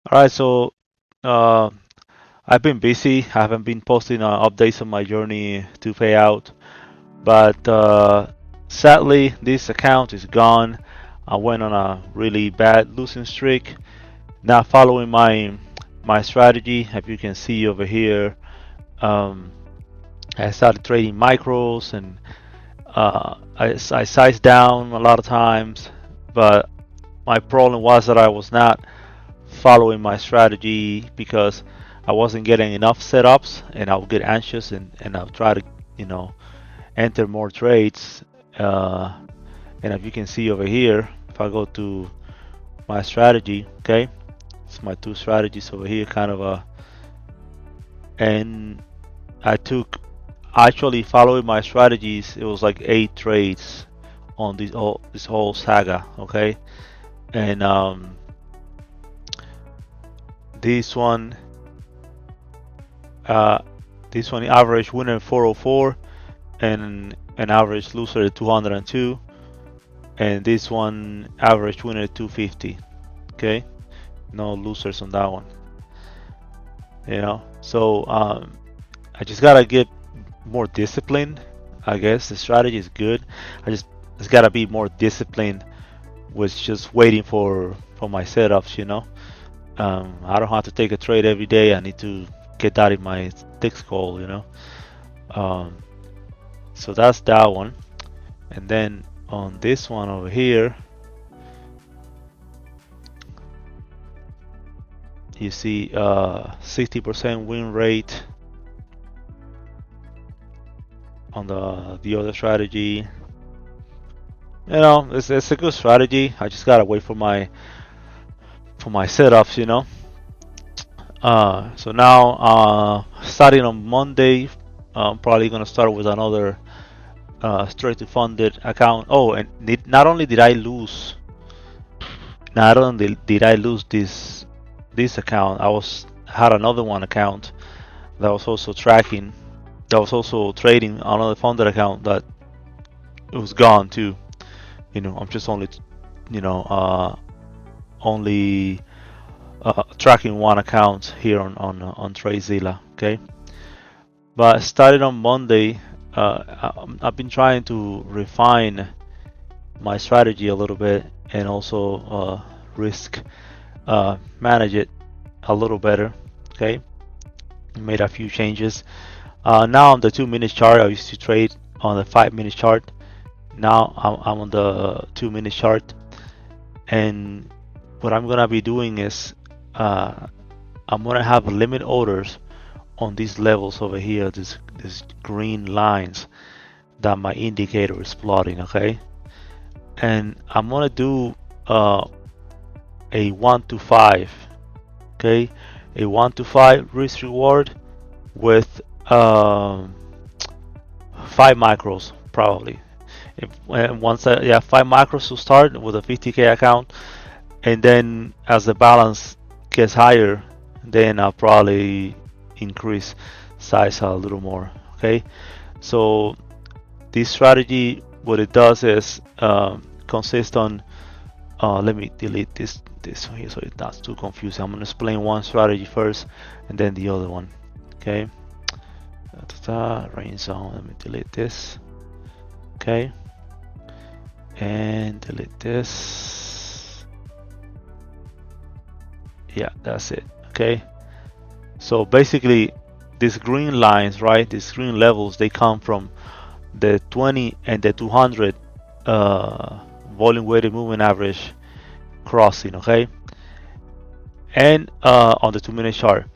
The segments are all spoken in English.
All right, so uh, I've been busy. I haven't been posting updates on my journey to payout, but sadly, this account is gone. I went on a really bad losing streak, not following my strategy. As you can see over here, um, I started trading micros and I sized down a lot of times, but my problem was that I was not following my strategy because I wasn't getting enough setups, and I would get anxious and I'll try to, you know, enter more trades. Uh, and if you can see over here, if I go to my strategy, okay, it's my two strategies over here, kind of and I took actually following my strategies. It was like 8 trades on this whole saga, okay, and this one Uh, this one average winner 404 and an average loser 202, and this one average winner 250. Okay, no losers on that one. So I just gotta get more disciplined. I guess the strategy is good. I just gotta be more disciplined with just waiting for my setups. I don't have to take a trade every day. I need to get that in my thick skull. Um, so that's that one. And then on this one over here, you see 60% win rate on the other strategy. It's a good strategy. I just gotta wait for my setups. So now starting on Monday, I'm probably gonna start with another straight to funded account. Oh, and not only did I lose, not only did I lose this account, I had another one account that was also tracking, that was also trading another funded account that it was gone too. I'm just only tracking one account here on TradeZilla. Okay, but started on Monday, I've been trying to refine my strategy a little bit and also risk manage it a little better. Okay, made a few changes. Now on the 2 minute chart, I used to trade on the 5 minute chart. Now I'm on the 2 minute chart, and what I'm gonna be doing is I'm gonna have limit orders on these levels over here, these green lines that my indicator is plotting. Okay, and I'm gonna do a 1 to 5. Okay, a 1 to 5 risk reward with 5 micros probably. If once yeah, 5 micros to start with a 50K account, and then as the balance gets higher, then I'll probably increase size a little more. Okay, so this strategy, what it does is consist on. Let me delete this here so it's not too confusing. I'm gonna explain one strategy first, and then the other one. Okay. Range zone. Let me delete this. Okay. And delete this. Yeah, that's it. Okay. So basically, these green lines, right? These green levels, they come from the 20 and the 200 volume weighted moving average crossing. Okay. And on the 2 minute chart,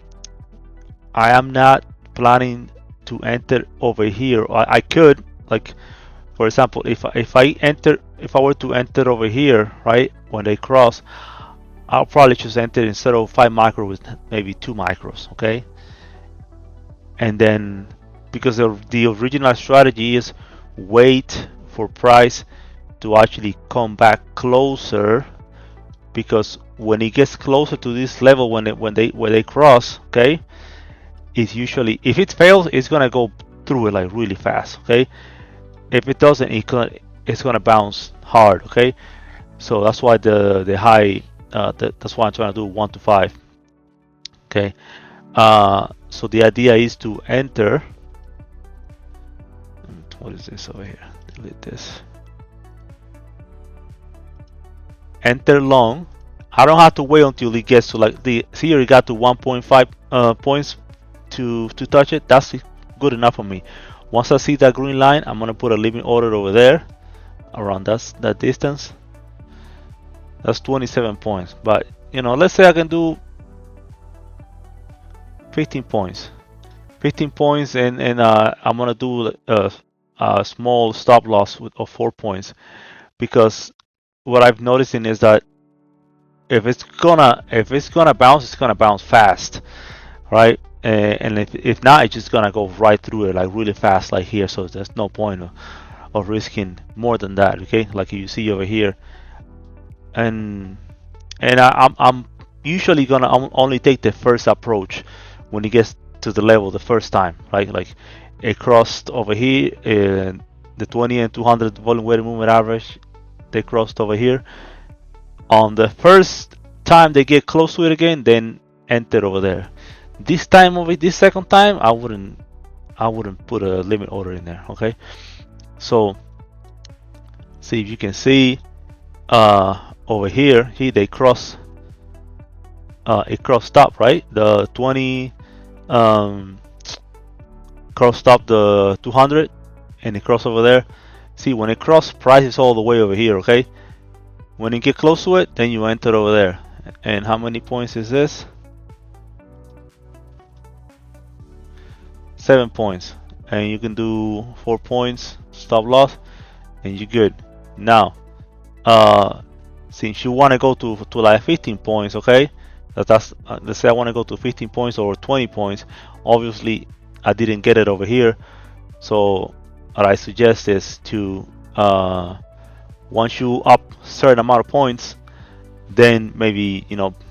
I am not planning to enter over here. I could, like, for example, if I were to enter over here, right, when they cross, I'll probably just enter instead of 5 micros with maybe 2 micros. Okay, and then because the original strategy is wait for price to actually come back closer, because when it gets closer to this level, when they cross, okay, it's usually, if it fails, it's gonna go through it like really fast. Okay, if it doesn't, it's gonna bounce hard. Okay, so that's why the high that's why I'm trying to do 1 to 5. Okay. So the idea is to enter. What is this over here? Delete this. Enter long. I don't have to wait until it gets to like the. See here, it got to 1.5 points to touch it. That's good enough for me. Once I see that green line, I'm gonna put a limit order over there, around that distance. That's 27 points. But you know, let's say I can do 15 points. 15 points, and I'm gonna do a small stop loss of 4 points, because what I've noticing is that if it's gonna bounce, it's gonna bounce fast, right? And if not, it's just gonna go right through it like really fast, like here. So there's no point of risking more than that, okay? Like you see over here, and I'm usually gonna only take the first approach when it gets to the level the first time, right? Like it crossed over here, and the 20 and 200 volume weighted movement average, they crossed over here. On the first time they get close to it again, then enter over there. This second time, I wouldn't put a limit order in there, okay? So see if you can see over here they cross it crossed up, right? The 20 crossed up the 200, and it crossed over there. See, when it crossed, price is all the way over here, okay? When you get close to it, then you enter over there. And how many points is this? 7 points. And you can do 4 points stop loss, and you're good. Now, since you want to go to like 15 points, okay? That's let's say I want to go to 15 points or 20 points. Obviously, I didn't get it over here. So what I suggest is to once you up certain amount of points, then maybe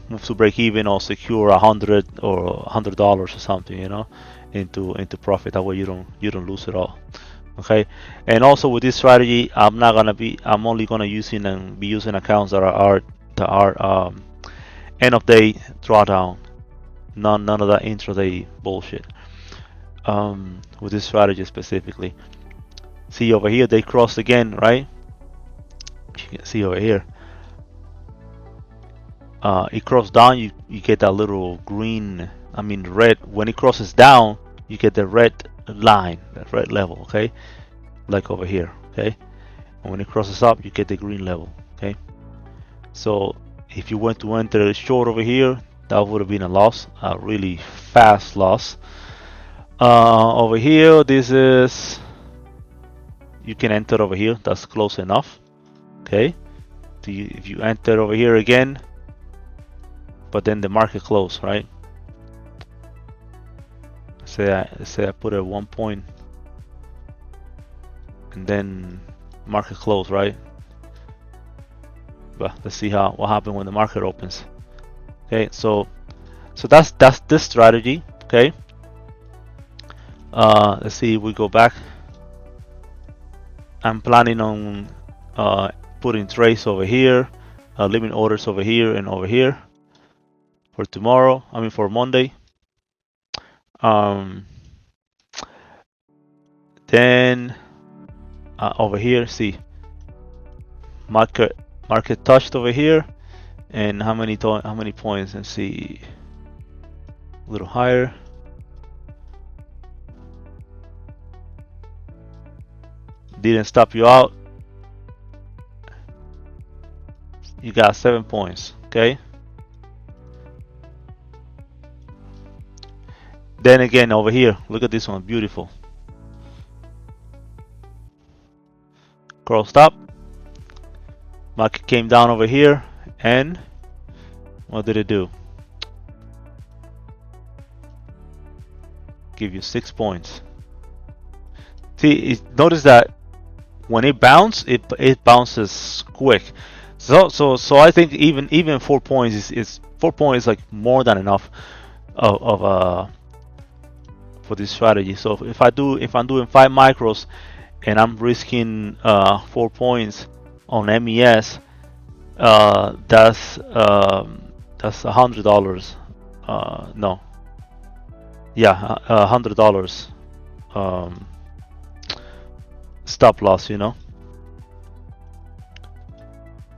move to break even or secure $100 or $100 or something, into profit. That way you don't lose it all. Okay. And also with this strategy, I'm only gonna be using accounts that are end of day drawdown. None of that intraday bullshit. With this strategy specifically. See over here they crossed again, right? You can see over here. It crossed down, you get that little green, red. When it crosses down, you get the red line, that red level, okay? Like over here, okay? And when it crosses up, you get the green level, okay? So if you went to enter short over here, that would have been a loss, a really fast loss. Over here, this is, you can enter over here, that's close enough, okay? If you enter over here again, but then the market closed, right? Say I put a 1 point, and then market closed, right? But let's see what happened when the market opens. Okay, so that's this strategy. Okay. Let's see if we go back. I'm planning on putting trades over here, limit orders over here and over here for tomorrow. For Monday. Then over here, see, market touched over here, and how many points? And see, a little higher. Didn't stop you out. You got 7 points. Okay. Then again over here, look at this one, beautiful. Crossed up. Market came down over here, and what did it do? Give you 6 points. See, notice that when it bounces, it bounces quick. So I think even 4 points is 4 points, like more than enough of for this strategy. So if I'm doing 5 micros and I'm risking 4 points on MES, that's $100 no, yeah, $100 stop loss, you know,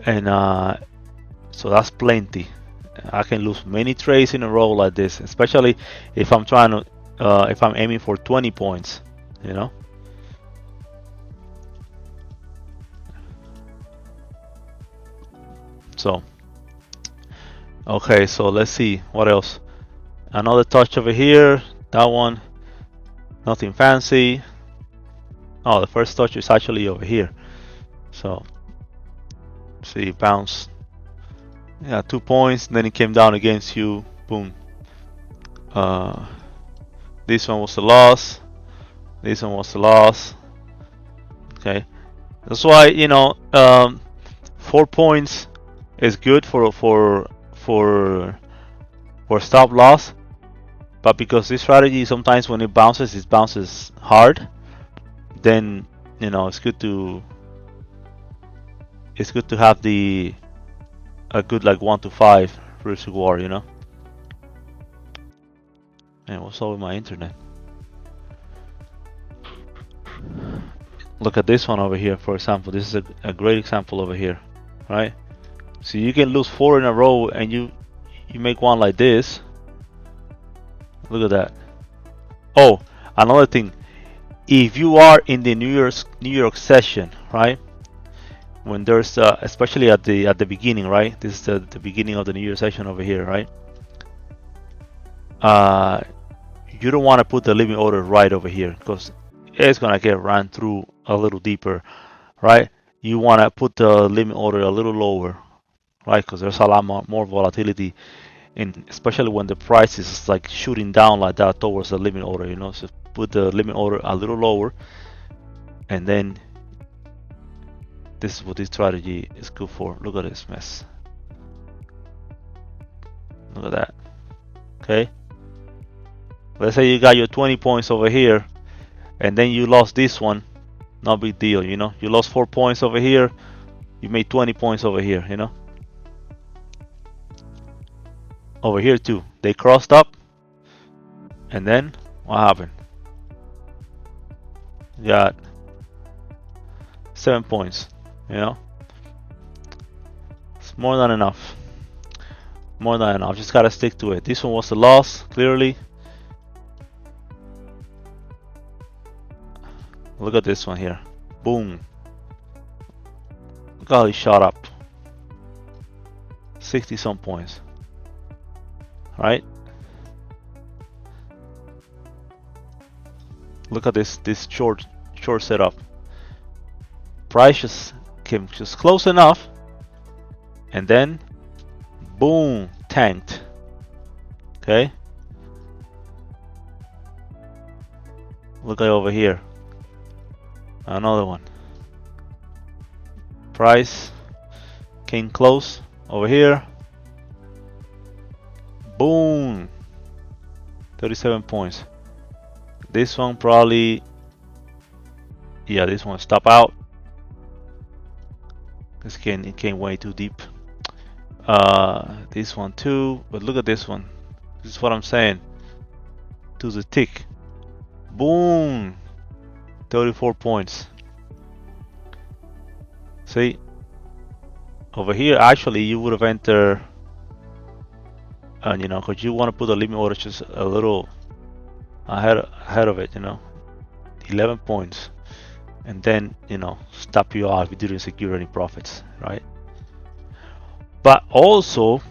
and so that's plenty. I can lose many trades in a row like this, especially if I'm trying to if I'm aiming for 20 points, you know. So okay, so let's see what else. Another touch over here. That one, nothing fancy. Oh, the first touch is actually over here. So see, bounce. Yeah, 2 points. Then it came down against you. Boom. This one was a loss. This one was a loss. Okay, that's why, you know, 4 points is good for stop loss. But because this strategy, sometimes when it bounces hard, then, you know, it's good to have a good like 1 to 5 risk reward, you know. And what's up with my internet? Look at this one over here, for example. This is a great example over here, right? So you can lose 4 in a row, and you make one like this. Look at that. Oh, another thing. If you are in the New York session, right? When there's especially at the beginning, right? This is the beginning of the New York session over here, right? You don't want to put the limit order right over here because it's gonna get run through a little deeper, right? You want to put the limit order a little lower, right? Because there's a lot more volatility, and especially when the price is like shooting down like that towards the limit order, you know. So put the limit order a little lower, and then this is what this strategy is good for. Look at this mess. Look at that. Okay. Let's say you got your 20 points over here, and then you lost this one. No big deal, you know. You lost 4 points over here. You made 20 points over here, you know. Over here too. They crossed up, and then what happened? You got 7 points. You know, it's more than enough. More than enough. Just gotta stick to it. This one was a loss, clearly. Look at this one here. Boom. Look how he shot up. 60 some points. Right? Look at this short setup. Price just came just close enough, and then boom, tanked. Okay. Look at over here. Another one. Price came close over here. Boom. 37 points. This one probably, yeah, this one stop out. It came way too deep. This one too, but look at this one. This is what I'm saying. To the tick. Boom. 34 points. See, over here actually you would have entered, and you know, because you want to put the limit order just a little ahead of it, you know, 11 points, and then, you know, stop you out if you didn't secure any profits, right? But also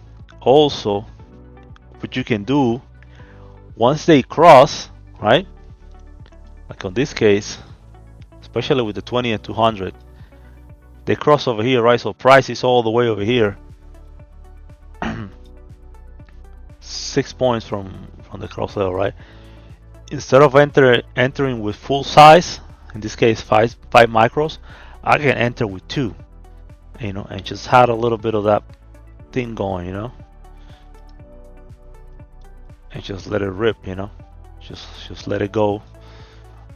what you can do once they cross, right, like on this case, especially with the 20 and 200, they cross over here, right? So price is all the way over here. 6 points from the cross level, right? Instead of entering with full size, in this case 5 micros, I can enter with 2, you know, and just had a little bit of that thing going, you know, and just let it rip, you know, just let it go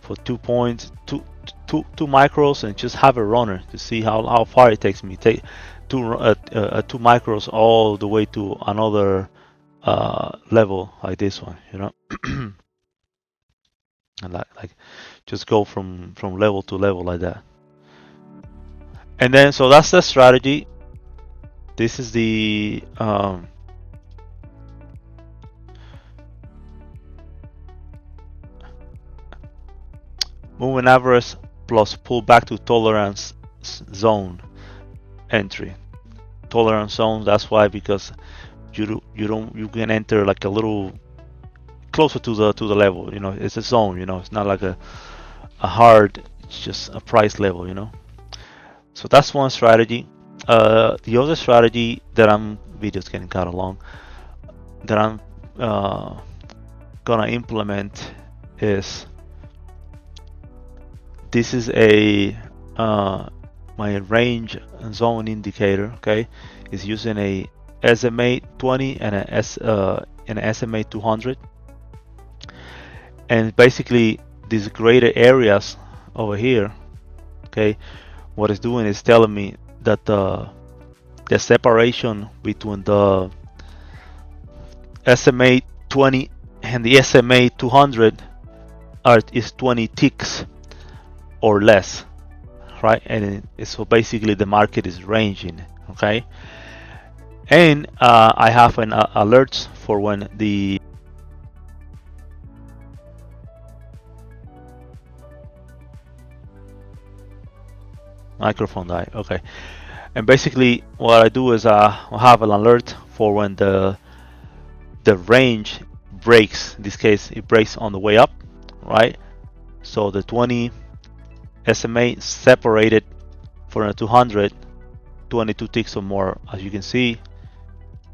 for 2 points, two micros, and just have a runner to see how far it takes me. Take 2 micros all the way to another level like this one, you know. And like just go from level to level like that. And then so that's the strategy. This is the moving average plus pull back to tolerance zone entry. Tolerance zone, that's why, because you can enter like a little closer to the level, you know. It's a zone, you know. It's not like a hard, it's just a price level, you know. So that's one strategy. The other strategy that video's getting kind of long, that I'm gonna implement is, this is a my range zone indicator. Okay, is using a SMA 20 and an SMA 200, and basically these graded areas over here. Okay, what it's doing is telling me that the separation between the SMA 20 and the SMA 200 is 20 ticks or less, right? And so basically the market is ranging. Okay, and I have an alerts for when the microphone died. Okay, and basically what I do is I have an alert for when the range breaks. In this case, it breaks on the way up, right? So the 20 SMA separated for a 200, 22 ticks or more. As you can see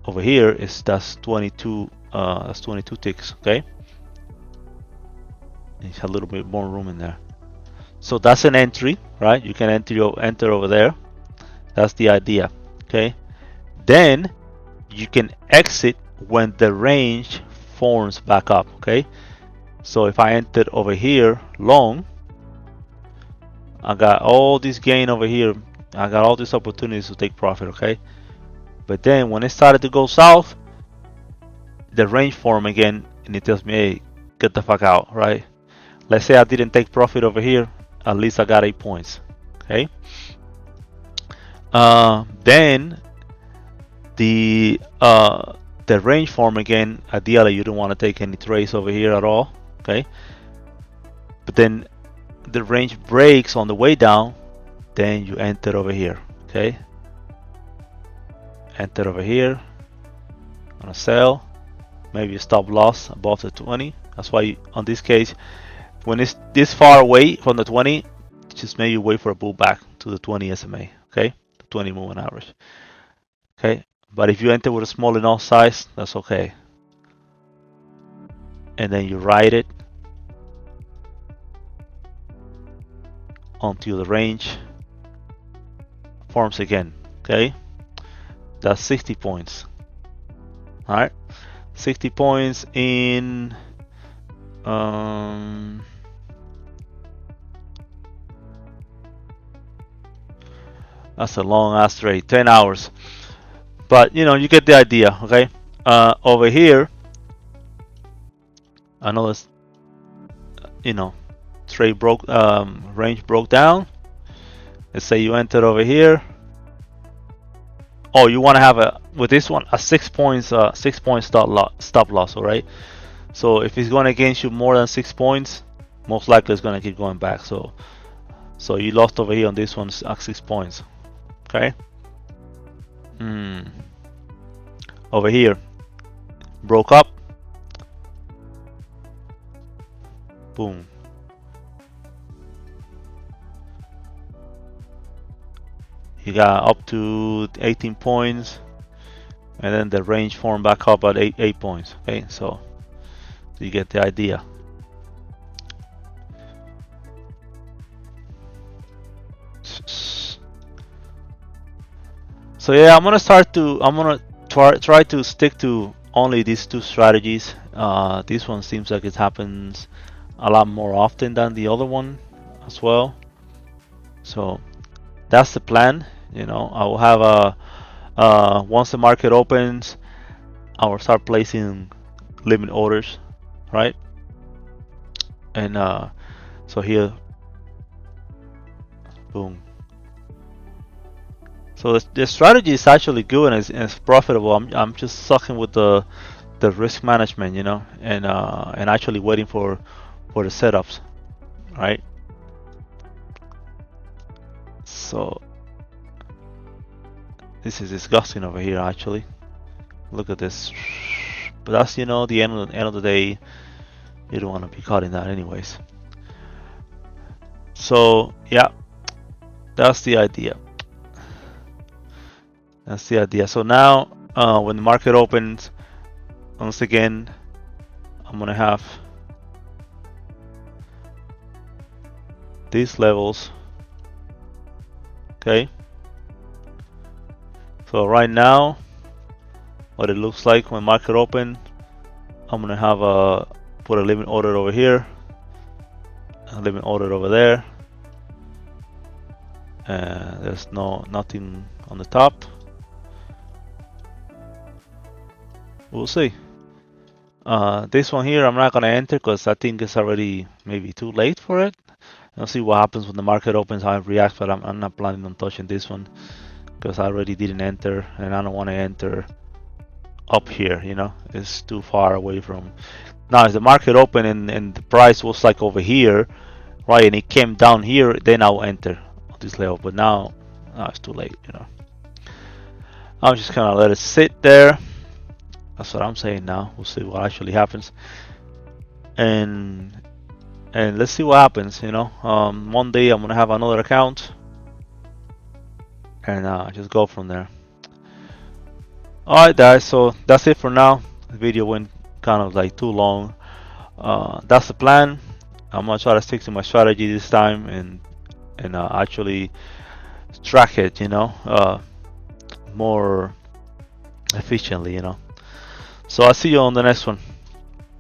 over here, that's 22 ticks. Okay, it's a little bit more room in there. So that's an entry, right? You can enter over there. That's the idea. Okay, then you can exit when the range forms back up. Okay, so if I entered over here long, I got all this gain over here. I got all these opportunities to take profit. Okay, but then when it started to go south, the range formed again, and it tells me, hey, get the fuck out, right? Let's say I didn't take profit over here, at least I got 8 points. Okay, then the range form again. Ideally, you don't want to take any trades over here at all. Okay, but then the range breaks on the way down, then you enter over here. Okay, enter over here on a sell, maybe a stop loss above the 20. That's why on this case, when it's this far away from the 20, just maybe wait for a pullback to the 20 SMA. Okay, the 20 moving average. Okay, but if you enter with a small enough size, that's okay. And then you ride it until the range forms again. Okay, that's 60 points. All right, 60 points in that's a long ass trade, 10 hours. But you know, you get the idea. Okay, over here, I know it's, you know, trade broke, range broke down. Let's say you entered over here. Oh, you want to have with this one a 6 points, 6 point stop loss, all right? So if it's going against you more than 6 points, most likely it's going to keep going back. So you lost over here on this one at 6 points. Okay. Over here, broke up. Boom. You got up to 18 points, and then the range formed back up at 8 points. Okay, so you get the idea. So yeah, I'm gonna try to stick to only these two strategies. This one seems like it happens a lot more often than the other one as well. So that's the plan. You know, I will have once the market opens, I will start placing limit orders, right? And so here, boom. So the strategy is actually good and it's profitable. I'm just sucking with the risk management, you know, and actually waiting for the setups, right? So this is disgusting over here actually. Look at this. But that's, you know, the end of the day, you don't want to be caught in that anyways. So yeah, that's the idea. That's the idea. So now when the market opens, once again, I'm gonna have these levels. Okay. So right now, what it looks like when market open, I'm gonna have put a limit order over here, a limit order over there, and there's nothing on the top. We'll see. This one here I'm not gonna enter because I think it's already maybe too late for it. I'll see what happens when the market opens, how it reacts, but I'm not planning on touching this one because I already didn't enter and I don't want to enter up here, you know, it's too far away from. Now if the market opened and the price was like over here, right, and it came down here, then I'll enter on this level, but now it's too late, you know. I'll just kind of let it sit there. That's what I'm saying now. We'll see what actually happens, and let's see what happens, you know. One day I'm gonna have another account and just go from there. Alright guys, so that's it for now. The video went kind of like too long. That's the plan. I'm gonna try to stick to my strategy this time and actually track it, you know, more efficiently, you know. So I'll see you on the next one.